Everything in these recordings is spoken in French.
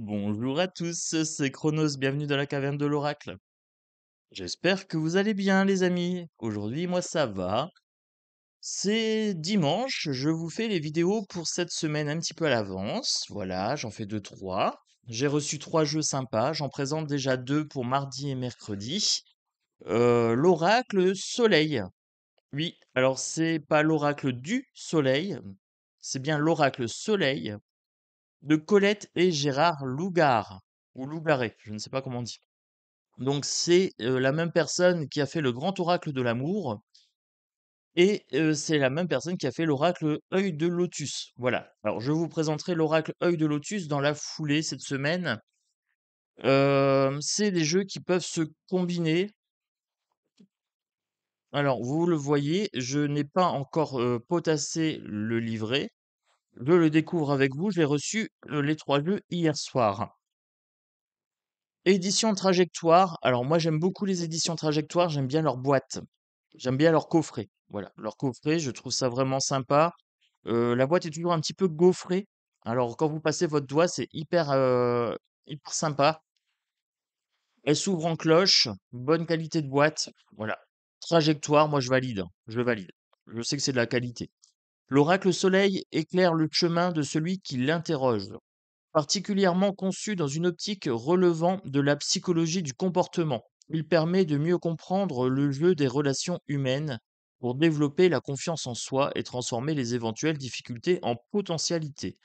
Bonjour à tous, c'est Chronos, bienvenue dans la caverne de l'oracle. J'espère que vous allez bien les amis. Aujourd'hui, moi ça va. C'est dimanche, je vous fais les vidéos pour cette semaine un petit peu à l'avance. Voilà, j'en fais deux, trois. J'ai reçu trois jeux sympas, j'en présente déjà deux pour mardi et mercredi. L'oracle Soleil. Oui, alors c'est pas l'oracle du Soleil, c'est bien l'oracle Soleil de Colette et Gérard Lougard, ou Lougaret, je ne sais pas comment on dit. Donc c'est la même personne qui a fait le grand oracle de l'amour, et c'est la même personne qui a fait l'oracle œil de lotus. Voilà. Alors je vous présenterai l'oracle œil de lotus dans la foulée cette semaine. C'est des jeux qui peuvent se combiner. Alors vous le voyez, je n'ai pas encore potassé le livret. Je le découvre avec vous. J'ai reçu les trois jeux hier soir. Édition Trajectoire. Alors moi j'aime beaucoup les éditions Trajectoire, j'aime bien leur boîte. J'aime bien leur coffret. Voilà, leur coffret, je trouve ça vraiment sympa. La boîte est toujours un petit peu gaufrée. Alors quand vous passez votre doigt, c'est hyper sympa. Elle s'ouvre en cloche, bonne qualité de boîte. Voilà. Trajectoire, moi je valide, hein, je valide. Je sais que c'est de la qualité. L'oracle soleil éclaire le chemin de celui qui l'interroge, particulièrement conçu dans une optique relevant de la psychologie du comportement. Il permet de mieux comprendre le jeu des relations humaines pour développer la confiance en soi et transformer les éventuelles difficultés en potentialités.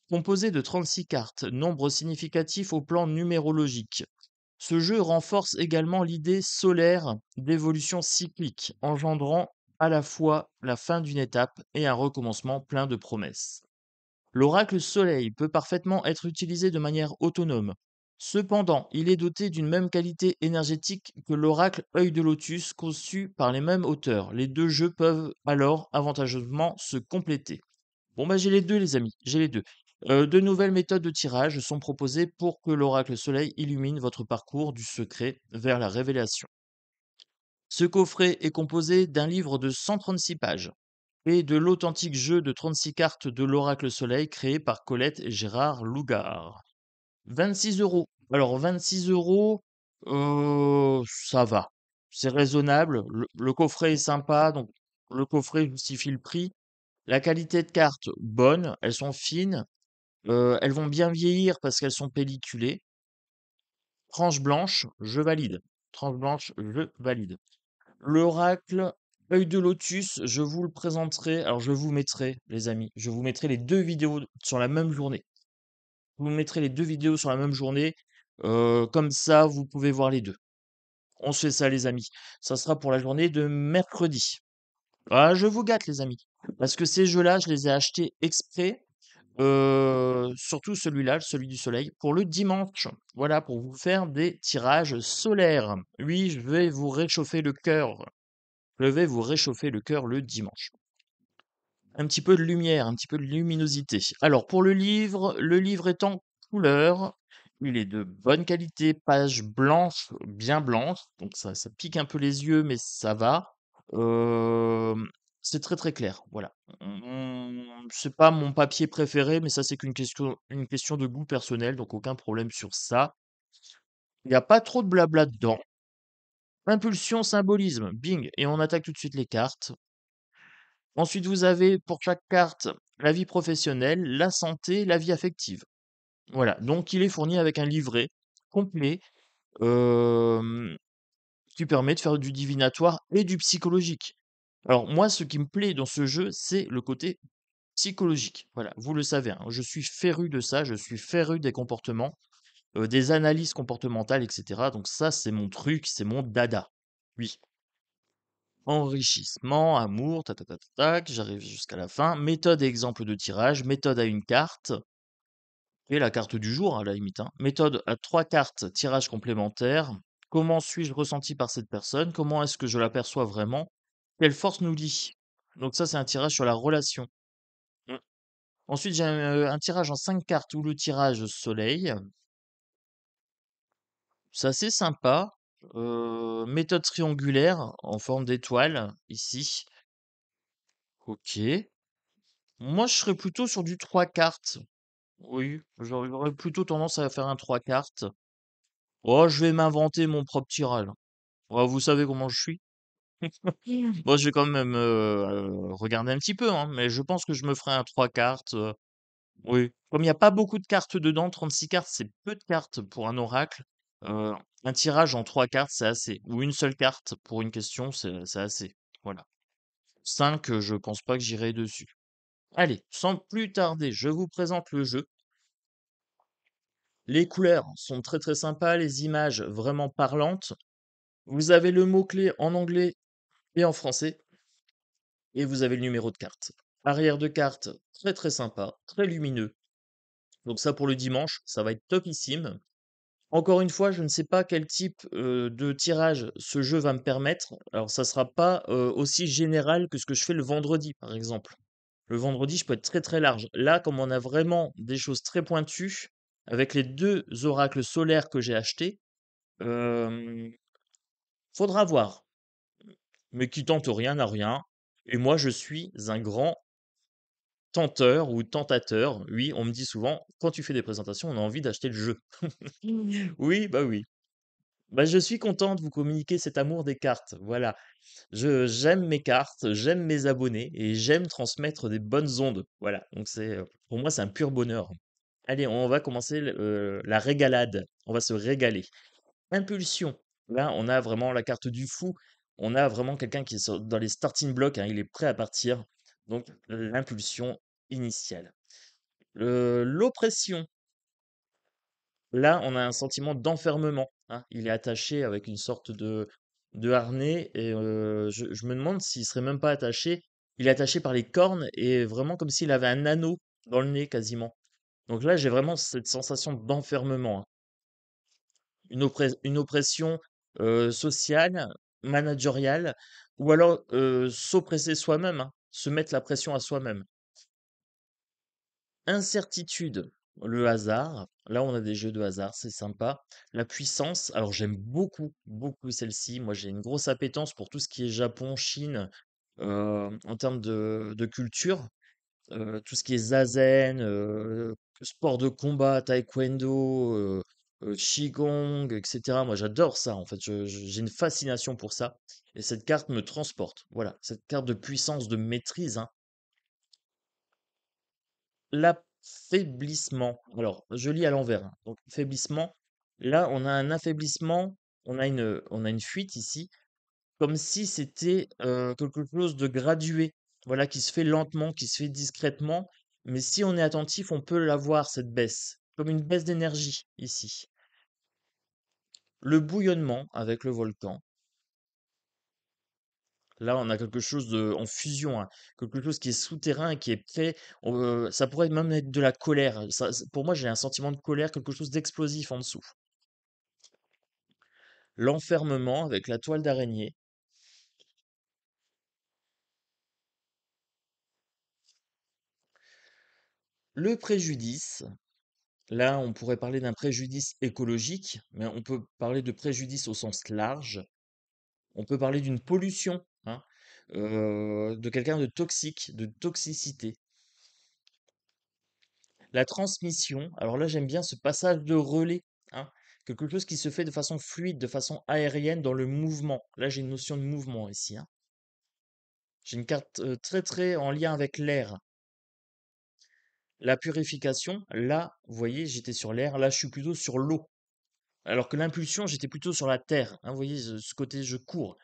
Composé de 36 cartes, nombre significatif au plan numérologique, ce jeu renforce également l'idée solaire d'évolution cyclique, engendrant à la fois la fin d'une étape et un recommencement plein de promesses. L'oracle Soleil peut parfaitement être utilisé de manière autonome. Cependant, il est doté d'une même qualité énergétique que l'oracle Œil de Lotus conçu par les mêmes auteurs. Les deux jeux peuvent alors avantageusement se compléter. Bon bah j'ai les deux les amis, j'ai les deux. De nouvelles méthodes de tirage sont proposées pour que l'oracle Soleil illumine votre parcours du secret vers la révélation. Ce coffret est composé d'un livre de 136 pages et de l'authentique jeu de 36 cartes de l'Oracle Soleil créé par Colette et Gérard Lougard. 26 euros. Alors 26 euros, ça va. C'est raisonnable. Le coffret est sympa, donc le coffret justifie le prix. La qualité de cartes, bonne. Elles sont fines. Elles vont bien vieillir parce qu'elles sont pelliculées. Tranche blanche, je valide. Tranche blanche, je valide. L'oracle œil de lotus, je vous le présenterai. Alors, je vous mettrai, les amis, je vous mettrai les deux vidéos sur la même journée. Je vous mettrai les deux vidéos sur la même journée. Comme ça, vous pouvez voir les deux. On se fait ça, les amis. Ça sera pour la journée de mercredi. Ah, je vous gâte, les amis. Parce que ces jeux-là, je les ai achetés exprès. Surtout celui-là, celui du soleil, pour le dimanche. Voilà, pour vous faire des tirages solaires. Oui, je vais vous réchauffer le cœur. Je vais vous réchauffer le cœur le dimanche. Un petit peu de lumière, un petit peu de luminosité. Alors pour le livre est en couleur. Il est de bonne qualité, page blanche, bien blanche. Donc ça pique un peu les yeux, mais ça va. Euh, c'est très très clair. Voilà. C'est pas mon papier préféré, mais ça c'est une question de goût personnel, donc aucun problème sur ça. Il n'y a pas trop de blabla dedans. Impulsion, symbolisme, bing, et on attaque tout de suite les cartes. Ensuite, vous avez pour chaque carte la vie professionnelle, la santé, la vie affective. Voilà, donc il est fourni avec un livret complet euh, qui permet de faire du divinatoire et du psychologique. Alors moi, ce qui me plaît dans ce jeu, c'est le côté psychologique. Voilà, vous le savez, hein, je suis féru de ça, je suis féru des comportements, des analyses comportementales, etc. Donc ça, c'est mon truc, c'est mon dada. Oui. Enrichissement, amour, tac, tac, tac, tac, j'arrive jusqu'à la fin. Méthode et exemple de tirage, méthode à une carte, et la carte du jour à la limite, hein. Méthode à trois cartes, tirage complémentaire. Comment suis-je ressenti par cette personne? Comment est-ce que je l'aperçois vraiment? Quelle force nous lie? Donc ça, c'est un tirage sur la relation. Mm. Ensuite, j'ai un tirage en 5 cartes ou le tirage soleil. C'est assez sympa. Méthode triangulaire en forme d'étoile, ici. Ok. Moi, je serais plutôt sur du 3 cartes. Oui, j'aurais plutôt tendance à faire un 3 cartes. Oh, je vais m'inventer mon propre tirage. Oh, vous savez comment je suis. Bon, je vais quand même regarder un petit peu, hein, mais je pense que je me ferai un 3 cartes. Oui. Comme il n'y a pas beaucoup de cartes dedans, 36 cartes, c'est peu de cartes pour un oracle. euh, un tirage en 3 cartes, c'est assez. Ou une seule carte pour une question, c'est assez. Voilà. 5, je pense pas que j'irai dessus. Allez, sans plus tarder, je vous présente le jeu. Les couleurs sont très très sympas, les images vraiment parlantes. Vous avez le mot-clé en anglais et en français, et vous avez le numéro de carte. Arrière de carte, très très sympa, très lumineux. Donc ça pour le dimanche, ça va être topissime. Encore une fois, je ne sais pas quel type de tirage ce jeu va me permettre. Alors ça sera pas aussi général que ce que je fais le vendredi, par exemple. Le vendredi, je peux être très très large. Là, comme on a vraiment des choses très pointues, avec les deux oracles solaires que j'ai achetés, euh, faudra voir. Mais qui tente rien n'a rien. Et moi, je suis un grand tenteur ou tentateur. Oui, on me dit souvent, quand tu fais des présentations, on a envie d'acheter le jeu. Oui, bah oui. Bah, je suis content de vous communiquer cet amour des cartes. Voilà. J'aime mes cartes, j'aime mes abonnés et j'aime transmettre des bonnes ondes. Voilà. Donc pour moi, c'est un pur bonheur. Allez, on va commencer la régalade. On va se régaler. Impulsion. Là, on a vraiment la carte du fou. On a vraiment quelqu'un qui est dans les starting blocks, hein, il est prêt à partir. Donc, l'impulsion initiale. L'oppression. Là, on a un sentiment d'enfermement, hein. Il est attaché avec une sorte de harnais et je me demande s'il serait même pas attaché. Il est attaché par les cornes et vraiment comme s'il avait un anneau dans le nez quasiment. Donc là, j'ai vraiment cette sensation d'enfermement, hein. Une oppression sociale, managériale, ou alors s'oppresser soi-même, hein, se mettre la pression à soi-même. Incertitude, le hasard. Là, on a des jeux de hasard, c'est sympa. La puissance, alors j'aime beaucoup, beaucoup celle-ci. Moi, j'ai une grosse appétence pour tout ce qui est Japon, Chine, en termes de culture. Tout ce qui est zazen, sport de combat, taekwondo, qigong, etc. Moi, j'adore ça, en fait. J'ai une fascination pour ça. Et cette carte me transporte. Voilà, cette carte de puissance, de maîtrise, hein. L'affaiblissement. Alors, je lis à l'envers, hein. Donc, faiblissement. Là, on a un affaiblissement. On a une fuite ici, comme si c'était quelque chose de gradué. Voilà, qui se fait lentement, qui se fait discrètement. Mais si on est attentif, on peut la voir, cette baisse. Comme une baisse d'énergie ici. Le bouillonnement avec le volcan. Là, on a quelque chose en fusion, hein, quelque chose qui est souterrain et qui est prêt. Ça pourrait même être de la colère. Pour moi, j'ai un sentiment de colère, quelque chose d'explosif en dessous. L'enfermement avec la toile d'araignée. Le préjudice. Là, on pourrait parler d'un préjudice écologique, mais on peut parler de préjudice au sens large. On peut parler d'une pollution, hein, de quelqu'un de toxique, de toxicité. La transmission, alors là, j'aime bien ce passage de relais, hein, quelque chose qui se fait de façon fluide, de façon aérienne dans le mouvement. Là, j'ai une notion de mouvement ici, hein. J'ai une carte très très en lien avec l'air. La purification, là, vous voyez, j'étais sur l'air, là, je suis plutôt sur l'eau. Alors que l'impulsion, j'étais plutôt sur la terre, hein, vous voyez, ce côté je cours.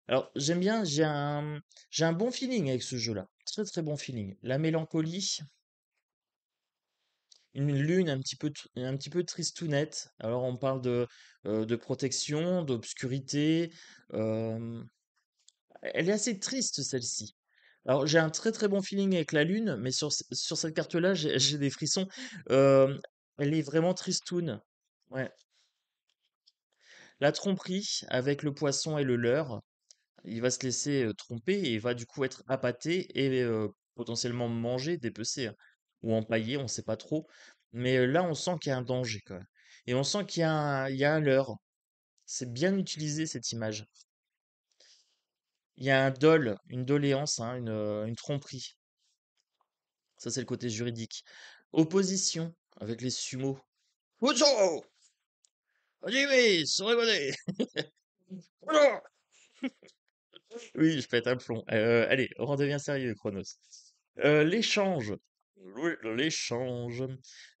Alors, j'aime bien, j'ai un bon feeling avec ce jeu-là. Très très bon feeling. La mélancolie, une lune un petit peu tristounette. Alors, on parle de protection, d'obscurité. euh, Elle est assez triste, celle-ci. Alors, j'ai un très très bon feeling avec la lune, mais sur cette carte-là, j'ai des frissons. Euh, Elle est vraiment tristoune. Ouais. La tromperie avec le poisson et le leurre. Il va se laisser tromper et il va du coup être appâté et potentiellement mangé, dépecé, hein, ou empaillé, on ne sait pas trop. Mais là, on sent qu'il y a un danger quand même. Et on sent qu'il y a un leurre. C'est bien utilisé cette image. Il y a un dol, une doléance, hein, une tromperie. Ça, c'est le côté juridique. Opposition avec les sumo. Ocho! Hajime, Soremane! Voilà. Oui, je pète un plomb. Allez, on redevient sérieux, Chronos. L'échange. Oui, l'échange.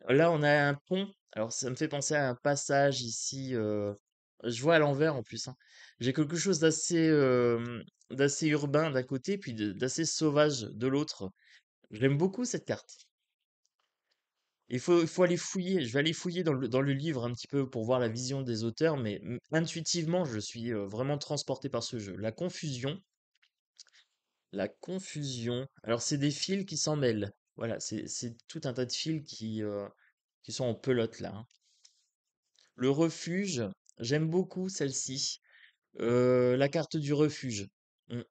Là, on a un pont. Alors, ça me fait penser à un passage ici. Je vois à l'envers en plus, hein. J'ai quelque chose d'assez urbain d'un côté, puis d'assez sauvage de l'autre. J'aime beaucoup cette carte. Il faut aller fouiller. Je vais aller fouiller dans le livre un petit peu pour voir la vision des auteurs, mais intuitivement, je suis vraiment transporté par ce jeu. La confusion. La confusion. Alors, c'est des fils qui s'en mêlent. Voilà, c'est tout un tas de fils qui sont en pelote là, hein. Le refuge, j'aime beaucoup celle-ci. La carte du refuge. Mm.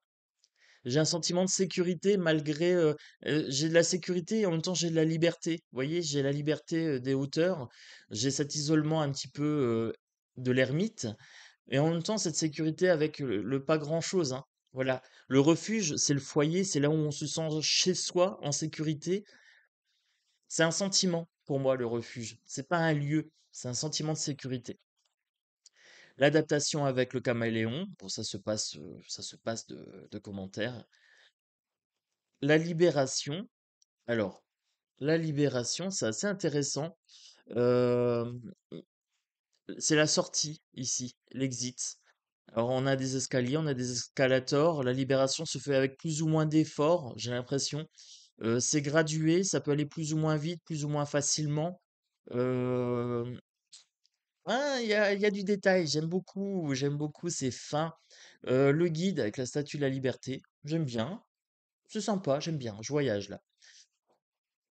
J'ai un sentiment de sécurité malgré... j'ai de la sécurité et en même temps j'ai de la liberté. Vous voyez, j'ai la liberté des hauteurs. J'ai cet isolement un petit peu de l'ermite. Et en même temps, cette sécurité avec le pas grand-chose, hein. Voilà. Le refuge, c'est le foyer, c'est là où on se sent chez soi, en sécurité. C'est un sentiment pour moi, le refuge. C'est pas un lieu, c'est un sentiment de sécurité. L'adaptation avec le caméléon, bon, ça se passe de commentaires. La libération, alors, la libération, c'est assez intéressant. Euh, c'est la sortie ici, l'exit. Alors, on a des escaliers, on a des escalators. La libération se fait avec plus ou moins d'efforts, j'ai l'impression. C'est gradué, ça peut aller plus ou moins vite, plus ou moins facilement. Euh, il y a du détail, j'aime beaucoup, c'est fin. Le guide avec la statue de la liberté, j'aime bien. C'est sympa, j'aime bien, je voyage là.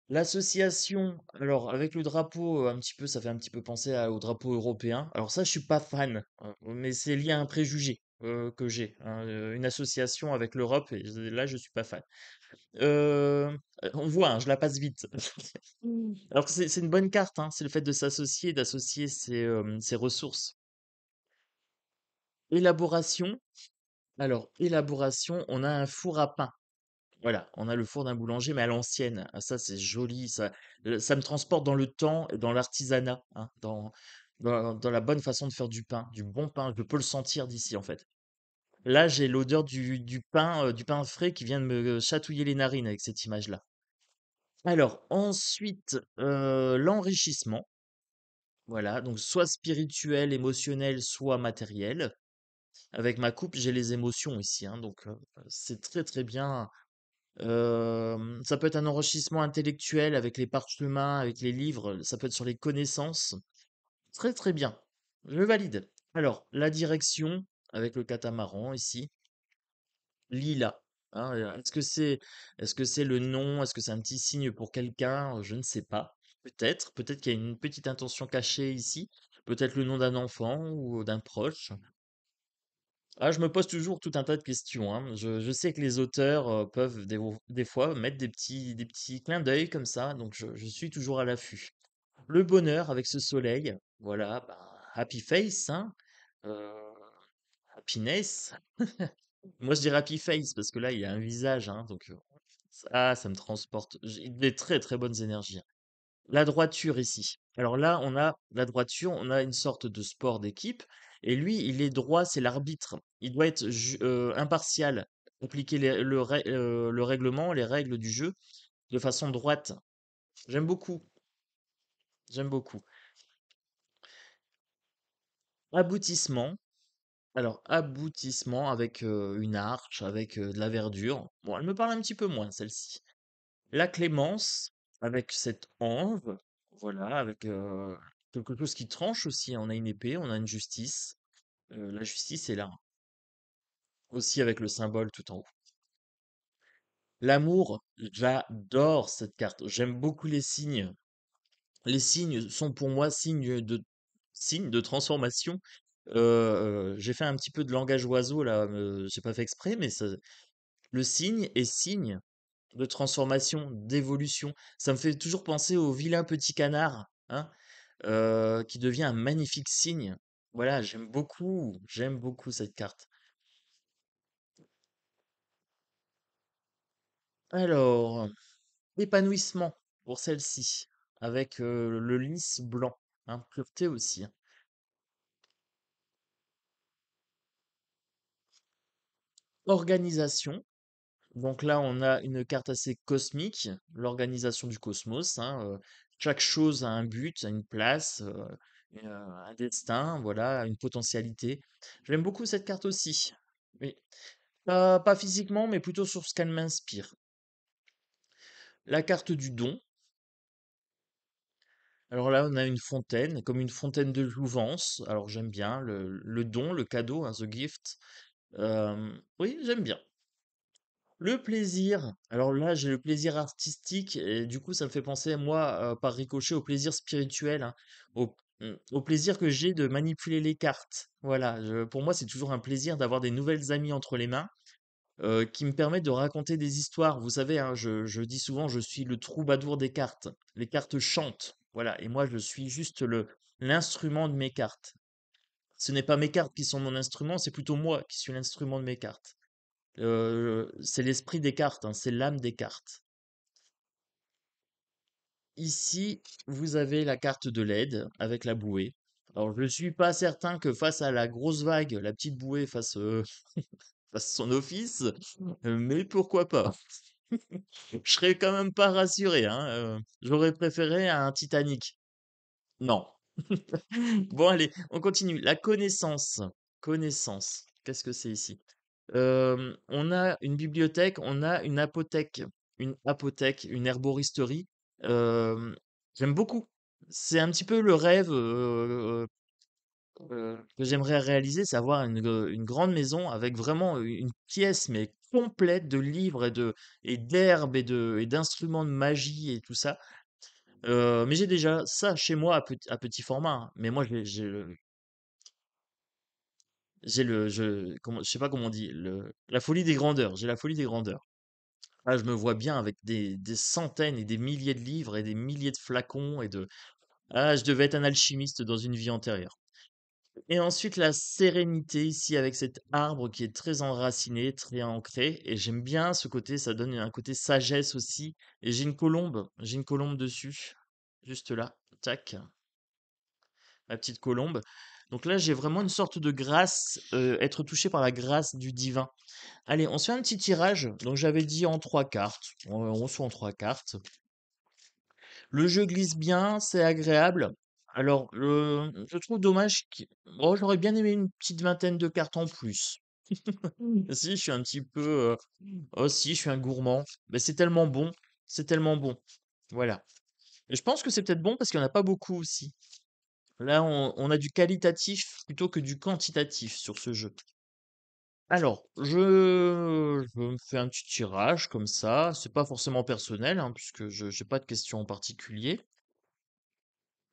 L'association, alors avec le drapeau, un petit peu, ça fait un petit peu penser au drapeau européen. Alors ça, je suis pas fan, mais c'est lié à un préjugé que j'ai, hein, une association avec l'Europe, et là, je suis pas fan. Euh, on voit, hein, je la passe vite. Alors que c'est une bonne carte, hein, c'est le fait de s'associer, d'associer ses ressources. Élaboration. Alors, élaboration, on a un four à pain. Voilà, on a le four d'un boulanger, mais à l'ancienne. Ah, ça, c'est joli. Ça me transporte dans le temps et dans l'artisanat, hein, dans la bonne façon de faire du pain, du bon pain. Je peux le sentir d'ici, en fait. Là, j'ai l'odeur du pain frais qui vient de me chatouiller les narines avec cette image-là. Alors, ensuite, l'enrichissement. Voilà, donc soit spirituel, émotionnel, soit matériel. Avec ma coupe, j'ai les émotions ici, hein, donc c'est très très bien. Ça peut être un enrichissement intellectuel avec les parchemins, avec les livres, ça peut être sur les connaissances. Très très bien. Je valide. Alors, la direction avec le catamaran ici, lila. Hein, est-ce que c'est le nom? Est-ce que c'est un petit signe pour quelqu'un? Je ne sais pas. Peut-être qu'il y a une petite intention cachée ici. Peut-être le nom d'un enfant ou d'un proche. Ah, je me pose toujours tout un tas de questions, hein. Je sais que les auteurs peuvent des fois mettre des petits clins d'œil comme ça, donc je suis toujours à l'affût. Le bonheur avec ce soleil, voilà, bah, happy face, hein, euh, happiness. Moi, je dirais happy face parce que là, il y a un visage, hein, donc ça me transporte. J'ai des très très bonnes énergies, hein. La droiture ici. Alors là, on a la droiture, on a une sorte de sport d'équipe, et lui, il est droit, c'est l'arbitre. Il doit être impartial, appliquer le règlement, les règles du jeu de façon droite. J'aime beaucoup, j'aime beaucoup. Aboutissement. Alors, aboutissement avec une arche, avec de la verdure. Bon, elle me parle un petit peu moins, celle-ci. La clémence, avec cette ange, voilà, avec quelque chose qui tranche aussi, hein. On a une épée, on a une justice. La justice est là, aussi avec le symbole tout en haut. L'amour, j'adore cette carte. J'aime beaucoup les signes. Les signes sont pour moi signes de transformation. J'ai fait un petit peu de langage oiseau là, j'ai pas fait exprès, mais le signe est signe de transformation, d'évolution. Ça me fait toujours penser au vilain petit canard, hein, qui devient un magnifique cygne. Voilà, j'aime beaucoup cette carte. Alors, épanouissement pour celle-ci. avec le lys blanc. Hein, pureté aussi. Hein. Organisation. Donc là, on a une carte assez cosmique, l'organisation du cosmos. Hein, chaque chose a un but, a une place, un destin, voilà, une potentialité. J'aime beaucoup cette carte aussi. Oui. Pas physiquement, mais plutôt sur ce qu'elle m'inspire. La carte du don. Alors là, on a une fontaine, comme une fontaine de jouvence. Alors j'aime bien le don, le cadeau, hein, the gift. Oui, j'aime bien. Le plaisir. Alors là, j'ai le plaisir artistique et du coup, ça me fait penser, moi, par ricochet, au plaisir spirituel, hein, au plaisir que j'ai de manipuler les cartes. Voilà, pour moi, c'est toujours un plaisir d'avoir des nouvelles amies entre les mains qui me permettent de raconter des histoires. Vous savez, hein, je dis souvent, je suis le troubadour des cartes. Les cartes chantent. Voilà, et moi, je suis juste l'instrument de mes cartes. Ce n'est pas mes cartes qui sont mon instrument, c'est plutôt moi qui suis l'instrument de mes cartes. C'est l'esprit des cartes, hein, c'est l'âme des cartes. Ici, vous avez la carte de l'aide avec la bouée. Alors, je ne suis pas certain que face à la grosse vague, la petite bouée fasse, fasse son office, mais pourquoi pas? Je serais quand même pas rassuré, hein. J'aurais préféré un Titanic. Non. Bon, allez, on continue. La connaissance. Connaissance. Qu'est-ce que c'est ici? On a une bibliothèque, on a une apothèque, une herboristerie. Hem, J'aime beaucoup. C'est un petit peu le rêve, que j'aimerais réaliser, c'est avoir une grande maison avec vraiment une pièce, mais complète de livres et d'herbes et d'instruments de magie et tout ça. Mais j'ai déjà ça chez moi à petit format, hein. Mais moi je sais pas comment on dit, la folie des grandeurs. J'ai la folie des grandeurs. Ah, je me vois bien avec des centaines et des milliers de livres et des milliers de flacons ah, je devais être un alchimiste dans une vie antérieure. Et ensuite, la sérénité ici avec cet arbre qui est très enraciné, très ancré. Et j'aime bien ce côté, ça donne un côté sagesse aussi. Et j'ai une colombe dessus, juste là, tac, la petite colombe. Donc là, j'ai vraiment une sorte de grâce, être touché par la grâce du divin. Allez, on se fait un petit tirage. Donc j'avais dit en trois cartes. On se fait en trois cartes. Le jeu glisse bien, c'est agréable. Alors, je trouve dommage oh, j'aurais bien aimé une petite vingtaine de cartes en plus. Si, je suis un petit peu, oh si, je suis un gourmand. Mais c'est tellement bon, c'est tellement bon. Voilà. Et je pense que c'est peut-être bon parce qu'il y en a pas beaucoup aussi. Là, on a du qualitatif plutôt que du quantitatif sur ce jeu. Alors, je me fais un petit tirage comme ça. C'est pas forcément personnel, hein, puisque je n'ai pas de questions en particulier.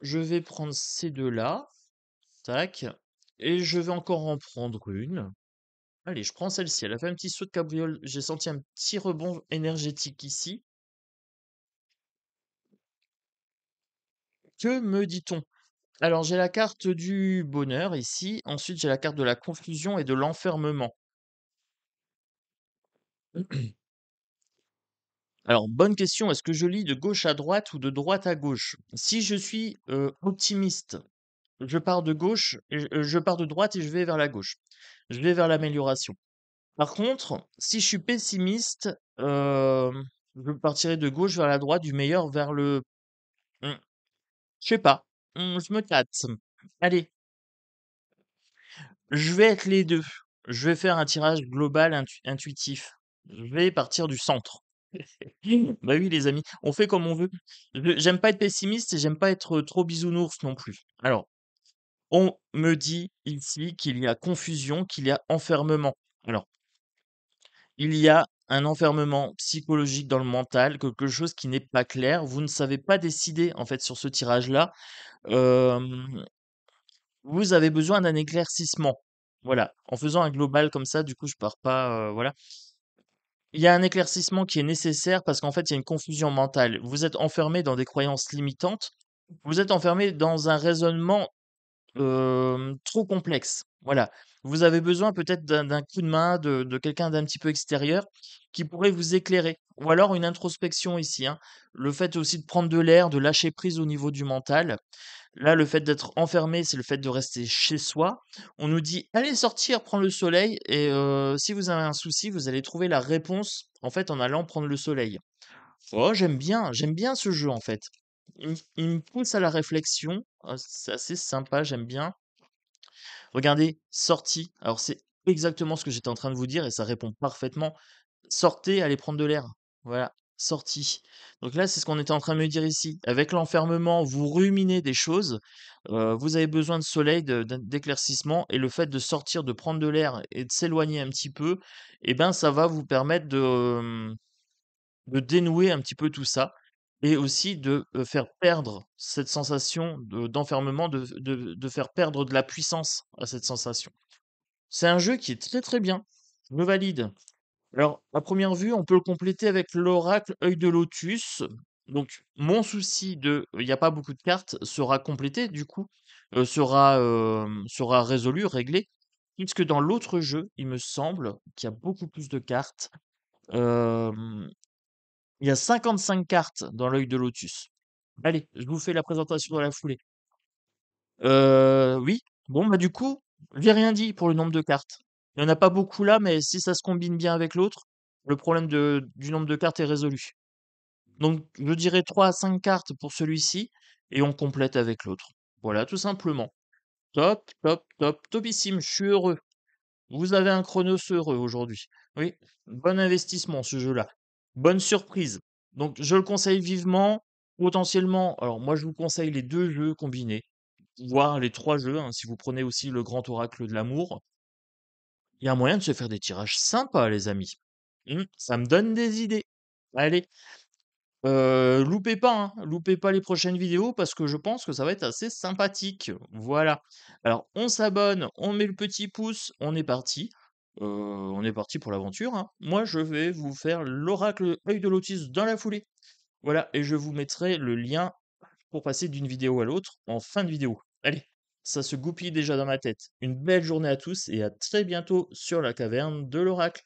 Je vais prendre ces deux-là, tac, et je vais encore en prendre une. Allez, je prends celle-ci. Elle a fait un petit saut de cabriole. J'ai senti un petit rebond énergétique ici. Que me dit-on? Alors, j'ai la carte du bonheur ici. Ensuite, j'ai la carte de la confusion et de l'enfermement. Alors, bonne question. Est-ce que je lis de gauche à droite ou de droite à gauche? Si je suis optimiste, je pars de gauche, je pars de droite et je vais vers la gauche. Je vais vers l'amélioration. Par contre, si je suis pessimiste, je partirai de gauche vers la droite, du meilleur vers le mmh, je sais pas, je me tâte. Allez, je vais être les 2. Je vais faire un tirage global intuitif. Je vais partir du centre. Bah oui, les amis, on fait comme on veut. J'aime pas être pessimiste et j'aime pas être trop bisounours non plus. Alors, on me dit ici qu'il y a confusion, qu'il y a enfermement. Alors, il y a un enfermement psychologique dans le mental, quelque chose qui n'est pas clair. Vous ne savez pas décider, en fait, sur ce tirage-là. Hem, Vous avez besoin d'un éclaircissement. Voilà. En faisant un global comme ça, du coup, je pars pas, voilà. Il y a un éclaircissement qui est nécessaire parce qu'en fait, il y a une confusion mentale. Vous êtes enfermé dans des croyances limitantes. Vous êtes enfermé dans un raisonnement, trop complexe. Voilà. vous avez besoin peut-être d'un coup de main, de quelqu'un d'un petit peu extérieur qui pourrait vous éclairer. Ou alors une introspection ici, hein. Le fait aussi de prendre de l'air, de lâcher prise au niveau du mental. Là, le fait d'être enfermé, c'est le fait de rester chez soi. On nous dit: «Allez sortir, prendre le soleil» et si vous avez un souci, vous allez trouver la réponse, en fait, en allant prendre le soleil. Oh, j'aime bien ce jeu, en fait. Il me pousse à la réflexion, c'est assez sympa, j'aime bien. Regardez, sortie, alors c'est exactement ce que j'étais en train de vous dire et ça répond parfaitement. Sortez, allez prendre de l'air. Voilà, sortie. Donc là, c'est ce qu'on était en train de me dire ici. Avec l'enfermement, vous ruminez des choses, vous avez besoin de soleil, d'éclaircissement et le fait de sortir, de prendre de l'air et de s'éloigner un petit peu, eh ben, ça va vous permettre de dénouer un petit peu tout ça et aussi de, faire perdre cette sensation d'enfermement, de faire perdre de la puissance à cette sensation. C'est un jeu qui est très, très bien. Je le valide. Alors, à première vue, on peut le compléter avec l'oracle œil de lotus. Donc, mon souci de il n'y a pas beaucoup de cartes sera complété, du coup, sera résolu, réglé, puisque dans l'autre jeu, il me semble qu'il y a beaucoup plus de cartes. Hem, il y a 55 cartes dans l'œil de lotus. Allez, je vous fais la présentation dans la foulée. Oui, bon, bah, du coup, j'ai rien dit pour le nombre de cartes. Il y en a pas beaucoup là, mais si ça se combine bien avec l'autre, le problème du nombre de cartes est résolu. Donc, je dirais 3 à 5 cartes pour celui-ci et on complète avec l'autre. Voilà, tout simplement. Top, top, top, topissime, je suis heureux. Vous avez un Chronos heureux aujourd'hui. Oui, bon investissement ce jeu-là. Bonne surprise. Donc, je le conseille vivement. Potentiellement, alors moi je vous conseille les 2 jeux combinés, voire les 3 jeux, hein, si vous prenez aussi le Grand Oracle de l'amour. Il y a moyen de se faire des tirages sympas, les amis. Ça me donne des idées. Allez, loupez pas, hein, loupez pas les prochaines vidéos parce que je pense que ça va être assez sympathique. Voilà. Alors, on s'abonne, on met le petit pouce, on est parti pour l'aventure, hein. Moi, je vais vous faire l'oracle œil de lotus dans la foulée. Voilà, et je vous mettrai le lien pour passer d'une vidéo à l'autre en fin de vidéo. Allez, ça se goupille déjà dans ma tête. Une belle journée à tous et à très bientôt sur la caverne de l'oracle.